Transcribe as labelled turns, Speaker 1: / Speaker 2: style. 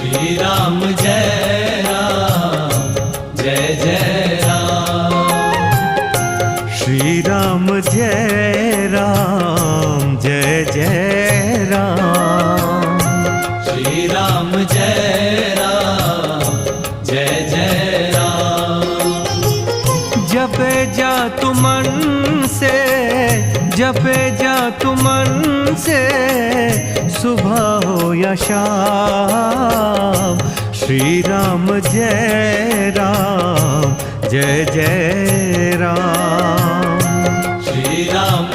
Speaker 1: श्री राम जय राम जय जय राम।
Speaker 2: श्री राम जय राम जय जय राम।
Speaker 1: श्री राम जय राम जय जय राम।
Speaker 2: जपे जा तू मन से, जपे जा तू मन से, सुबह हो या शाम। श्री राम जय राम जय जय राम।
Speaker 1: श्री राम